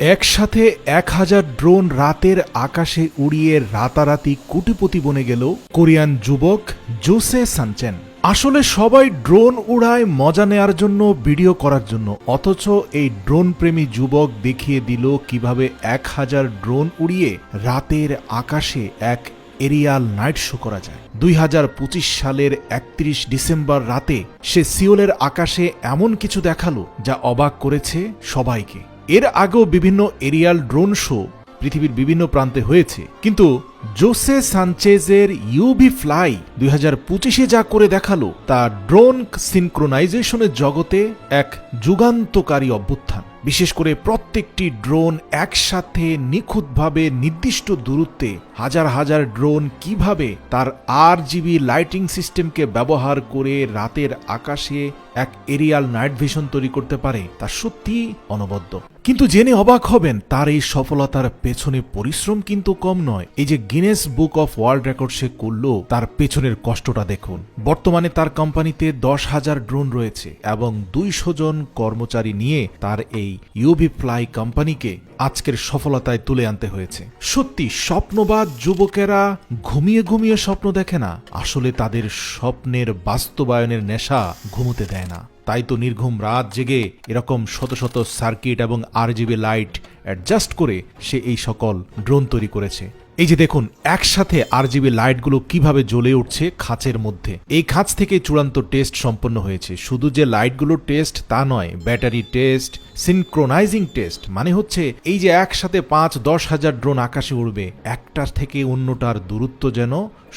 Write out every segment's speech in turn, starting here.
একসাথে 1000 ড্রোন রাতের আকাশে উড়িয়ে রাতারাতি কোটিপতি বনে গেল কোরিয়ান যুবক জোসে সানচেন। আসলে সবাই ড্রোন উড়ায় মজা নেয়ার জন্য, ভিডিও করার জন্য, অথচ এই ড্রোন প্রেমী যুবক দেখিয়ে দিল কিভাবে 1000 ড্রোন উড়িয়ে রাতের আকাশে এক এরিয়াল নাইট শো করা যায়। 2025 সালের 31 ডিসেম্বর রাতে সে সিওলের আকাশে এমন কিছু দেখালো যা অবাক করেছে সবাইকে। এর আগেও বিভিন্ন এরিয়াল ড্রোন শো পৃথিবীর বিভিন্ন প্রান্তে হয়েছে, কিন্তু জোসে সানচেজের ইউভি ফ্লাই 2025-এ যা করে দেখালো তা ড্রোন সিনক্রোনাইজেশনের জগতে এক যুগান্তকারী অভ্যুত্থান। বিশেষ করে প্রত্যেকটি ড্রোন একসাথে নিখুঁতভাবে নির্দিষ্ট দূরত্বে হাজার হাজার ড্রোন কিভাবে তার RGB লাইটিং সিস্টেমকে ব্যবহার করে রাতের আকাশে এক এরিয়াল নাইট ভিশন তৈরি করতে পারে তা সত্যিই অনবদ্য। কিন্তু জেনে অবাক হবেন তার এই সফলতার পেছনে পরিশ্রম কিন্তু কম নয়। এই যে Guinness book of world record সে করলো, তার পেছনের কষ্টটা দেখুন। বর্তমানে তার কোম্পানিতে 10,000 ড্রোন রয়েছে এবং 200 জন কর্মচারী নিয়ে তার এই ইউভি ফ্লাই কোম্পানিকে আজকের সফলতায় তুলে আনতে হয়েছে। সত্যি স্বপ্নবাদ যুবকেরা ঘুমিয়ে ঘুমিয়ে স্বপ্ন দেখে না, আসলে তাদের স্বপ্নের বাস্তবায়নের নেশা ঘুমোতে দেয় না। তাই তো নির্ঘুম রাত জেগে এরকম শত শত সার্কিট এবং RGB লাইট অ্যাডজাস্ট করে সে এই সকল ড্রোন তৈরি করেছে। এই যে দেখুন একসাথে RGB লাইটগুলো কিভাবে জ্বলে উঠছে খাঁচের মধ্যে। এই খাঁচ থেকে চূড়ান্ত টেস্ট সম্পন্ন হয়েছে। শুধু যে লাইটগুলো টেস্ট তা নয়, ব্যাটারি টেস্ট, সিনক্রোনাইজিং টেস্ট, মানে হচ্ছে এই যে একসাথে 5-10 হাজার ড্রোন আকাশে উড়বে, একটার থেকে অন্যটার দূরত্ব যেন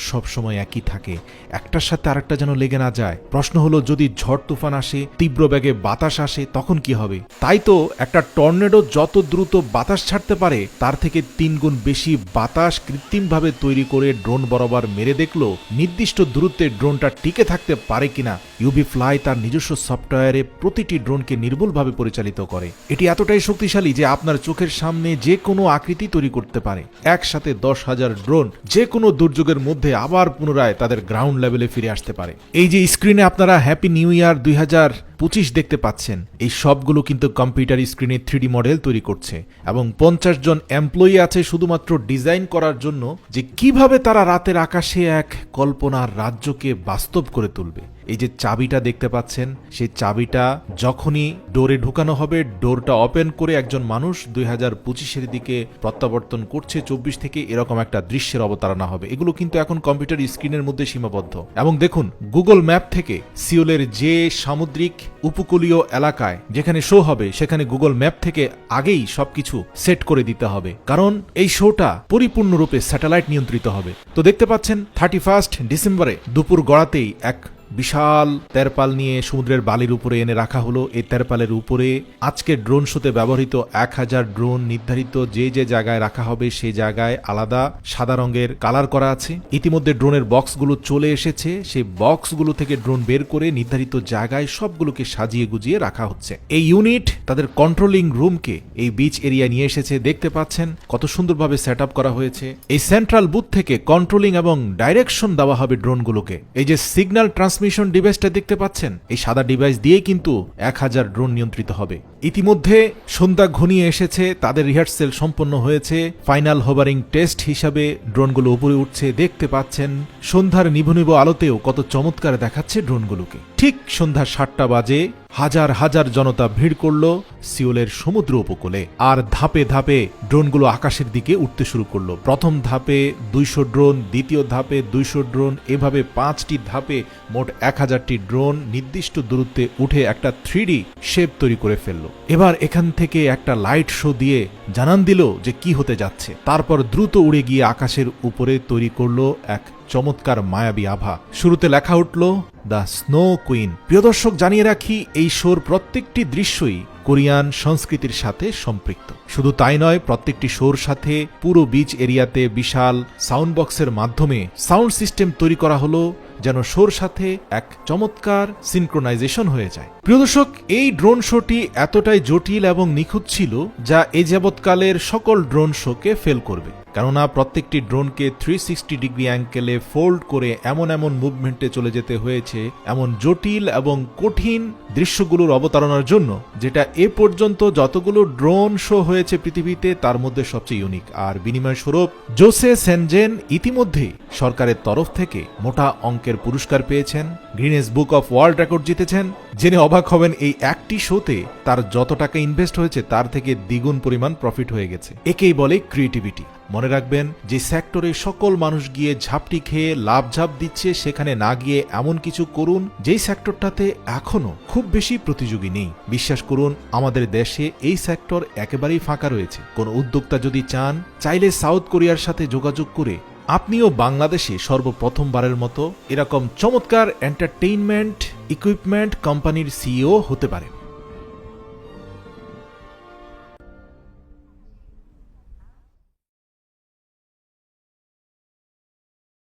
সবসময় একই থাকে, একটার সাথে আরেকটা যেন লেগে না যায়। প্রশ্ন হলো যদি ঝড় তুফান আসে, তীব্র বেগে বাতাস আসে, তখন কি হবে? তাই তো একটা টর্নেডো যত দ্রুত বাতাস ছাড়তে পারে তার থেকে 3 গুণ বেশি বাতাস কৃত্রিমভাবে তৈরি করে ড্রোন বরাবর মেরে দেখলো নির্দিষ্ট দূরত্বে ড্রোনটা টিকে থাকতে পারে কিনা। ইউভি ফ্লাই তার নিজস্ব সফটওয়্যারে প্রতিটি ড্রোনকে নির্ভুলভাবে পরিচালিত করে। এটি এতটাই শক্তিশালী যে আপনার চোখের সামনে যে কোনো আকৃতি তৈরি করতে পারে। একসাথে 10,000 ড্রোন যে কোনো দুর্যোগের মধ্যে আবার পুনরায় তাদের গ্রাউন্ড লেভেলে ফিরে আসতে পারে। এই যে স্ক্রিনে আপনারা হ্যাপি নিউ ইয়ার 2025 দেখতে পাচ্ছেন, এই সবগুলো কিন্তু কম্পিউটার স্ক্রিনে 3D মডেল তৈরি করছে এবং 50 জন এমপ্লয়ি আছে শুধুমাত্র ডিজাইন করার জন্য যে কিভাবে তারা রাতের আকাশে এক কল্পনার রাজ্যকে বাস্তব করে তুলবে। এই যে চাবিটা দেখতে পাচ্ছেন, সেই চাবিটা যখনই ডোরে ঢুকানো হবে, ডোরটা ওপেন করে একজন মানুষ 2025-এর দিকে প্রত্যাবর্তন করছে 24 থেকে, এরকম একটা দৃশ্যের অবতারণা হবে। এগুলো কিন্তু এখন কম্পিউটার স্ক্রিনের মধ্যে সীমাবদ্ধ। এবং দেখুন গুগল ম্যাপ থেকে সিওলের যে সামুদ্রিক উপকূলীয় এলাকায় যেখানে শো হবে, সেখানে গুগল ম্যাপ থেকে আগেই সবকিছু সেট করে দিতে হবে, কারণ এই শোটা পরিপূর্ণরূপে স্যাটেলাইট নিয়ন্ত্রিত হবে। তো দেখতে পাচ্ছেন 31 ডিসেম্বরে দুপুর গড়াতেই এক বিশাল তেরপাল নিয়ে সমুদ্রের বালির উপরে এনে রাখা হলো। এই তেরপালের উপরে আজকে ড্রোন শোতে ব্যবহৃত 1000 ড্রোন নির্ধারিত যে যে জায়গায় রাখা হবে সেই জায়গায় আলাদা সাদা রঙের কালার করা আছে। ইতিমধ্যে ড্রোনের বক্সগুলো চলে এসেছে, সেই বক্সগুলো থেকে ড্রোন বের করে নির্ধারিত জায়গায় সবগুলোকে সাজিয়ে গুজিয়ে রাখা হচ্ছে। এই ইউনিট তাদের কন্ট্রোলিং রুমকে এই বিচ এরিয়া নিয়ে এসেছে। দেখতে পাচ্ছেন কত সুন্দরভাবে সেট আপ করা হয়েছে। এই সেন্ট্রাল বুথ থেকে কন্ট্রোলিং এবং ডাইরেকশন দেওয়া হবে ড্রোনগুলোকে। এই যে সিগন্যাল ট্রান্সমিশন ডিভাইসটা দেখতে পাচ্ছেন, এই সাদা ডিভাইস দিয়ে কিন্তু 1000 ড্রোন নিয়ন্ত্রিত হবে। ইতিমধ্যে সন্ধ্যা ঘনিয়ে এসেছে, তাদের রিহার্সেল সম্পন্ন হয়েছে। ফাইনাল হোভারিং টেস্ট হিসাবে ড্রোনগুলো উপরে উঠছে। দেখতে পাচ্ছেন সন্ধ্যার নিভু নিভু আলোতেও কত চমৎকার দেখাচ্ছে ড্রোনগুলোকে। ঠিক সন্ধ্যা 7টা বাজে হাজার হাজার জনতা ভিড় করল সিওলের সমুদ্র উপকূলে, আর ধাপে ধাপে ড্রোনগুলো আকাশের দিকে উঠতে শুরু করলো। প্রথম ধাপে 200 ড্রোন, দ্বিতীয় ধাপে 200 ড্রোন, এভাবে 5টি ধাপে মোট 1000টি ড্রোন নির্দিষ্ট দূরত্বে উঠে একটা 3D শেপ তৈরি করে ফেললো। এবার এখান থেকে একটা লাইট শো দিয়ে জানান দিল যে কি হতে যাচ্ছে। তারপর দ্রুত উড়ে গিয়ে আকাশের উপরে তৈরি করলো এক চমৎকার মায়াবী আভা। শুরুতে লেখা উঠল দ্য স্নো কুইন। প্রিয় দর্শক, জানিয়ে রাখি এই শোর প্রত্যেকটি দৃশ্যই কোরিয়ান সংস্কৃতির সাথে সম্পৃক্ত। শুধু তাই নয়, প্রত্যেকটি শোর সাথে পুরো বিচ এরিয়াতে বিশাল সাউন্ড বক্সের মাধ্যমে সাউন্ড সিস্টেম তৈরি করা হলো যেন শোর সাথে এক চমৎকার সিনক্রোনাইজেশন হয়ে যায়। প্রিয় দর্শক, এই ড্রোন শোটি এতটাই জটিল এবং নিখুঁত ছিল যা এ যাবৎকালের সকল ড্রোন শোকে ফেল করবে। কেননা প্রত্যেকটি ড্রোনকে 360 ডিগ্রি অ্যাঙ্গেলে ফোল্ড করে এমন এমন মুভমেন্টে চলে যেতে হয়েছে এমন জটিল এবং কঠিন দৃশ্যগুলোর অবতারণার জন্য, যেটা এ পর্যন্ত যতগুলো ড্রোন শো হয়েছে পৃথিবীতে তার মধ্যে সবচেয়ে ইউনিক। আর বিনিময় স্বরূপ জোসে সানজেন ইতিমধ্যেই সরকারের তরফ থেকে মোটা অঙ্কের পুরস্কার পেয়েছেন, Guinness book of world record জিতেছেন। জেনে অবাক হবেন এই একটি শোতে তার যত টাকা ইনভেস্ট হয়েছে তার থেকে দ্বিগুণ পরিমাণ প্রফিট হয়ে গেছে। একেই বলে ক্রিয়েটিভিটি। মনে রাখবেন, যে সেক্টরে সকল মানুষ গিয়ে ঝাপটি খেয়ে লাভঝাপ দিচ্ছে সেখানে না গিয়ে এমন কিছু করুন যেই সেক্টরটাতে এখনো খুব বেশি প্রতিযোগী নেই। বিশ্বাস করুন, আমাদের দেশে এই সেক্টর একেবারেই ফাঁকা রয়েছে। কোন উদ্যোক্তা যদি চান, চাইলে সাউথ কোরিয়ার সাথে যোগাযোগ করে আপনিও বাংলাদেশে সর্বপ্রথমবারের মতো এরকম চমৎকার এন্টারটেইনমেন্ট ইকুইপমেন্ট কোম্পানির সিইও হতে পারেন।